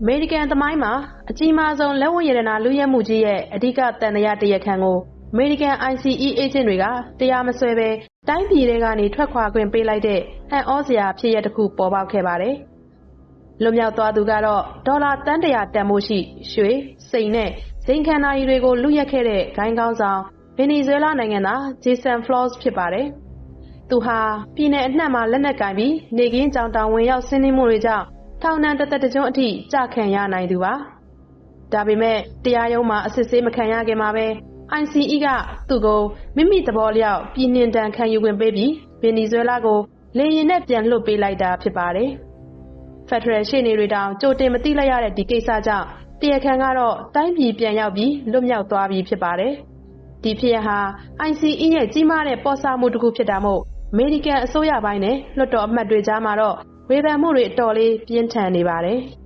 အမေရိကန်သမိုင်းမှာအကြီးမားဆုံးလက်ဝတ်ရတနာလူရဲမှုကြီးရဲ့အဓိကတန်တရားတရားခံကိုအမေရိကန် ICE အေဂျင့်တွေကတရားမစွဲပဲတိုင်းပြည်တွေကနေထွက်ခွာခွင့်ပေးလိုက်တဲ့အံ့ဩစရာဖြစ်ရပ်တစ်ခုပေါ်ပေါက်ခဲ့ပါတယ်။လွတ်မြောက်သွားသူကတော့ဒေါ်လာတန်း100တန်ဖိုးရှိရွှေစိန်နဲ့ဇိမ်ခံနာရီတွေကိုလုယက်ခဲ့တဲ့ဂိုင်းကောင်းဆောင်ဗင်နီဇွဲလားနိုင်ငံသားဂျေဆန်ဖလော့စ်ဖြစ်ပါတယ်။သူဟာပြည်내အနှံ့မှာလက်နက်ကင်ပြီးနေကင်းကြောင်တောင်ဝင်ရောက်ဆင်းနှင်းမှုတွေကြောင့်ထောင်ဒဏ်တစ်သက်တစ်ကျွန်းအထိကြခံရနိုင်သူပါ။ဒါပေမဲ့တရားရုံးမှာအစစ်ဆေးမခံရခင်မှာပဲ ICE ကသူ့ကိုမိမိသဘောလျောက်ပြည်နှင်ဒဏ်ခံယူခွင့်ပေးပြီးဗင်နီဇွဲလားကိုလေယာဉ်နဲ့ပြန်လွှတ်ပေးလိုက်တာဖြစ်ပါတယ်။ဖက်ဒရယ်ရှေ့နေတွေတောင်ကြိုတင်မသိလိုက်ရတဲ့ဒီကိစ္စကြောင့်တရားခံကတော့တိုင်းပြည်ပြန်ရောက်ပြီးလွတ်မြောက်သွားပြီဖြစ်ပါတယ်။ဒီဖြစ်ရပ်ဟာ ICE ရဲ့ကြီးမားတဲ့ပေါ်ဆမှုတစ်ခုဖြစ်တာမို့အမေရိကန်အစိုးရပိုင်းနဲ့လွှတ်တော်အမတ်တွေကြားမှာတော့ဝေဖန်မှုတွေအတော်လေးပြင်းထန်နေပါတယ်။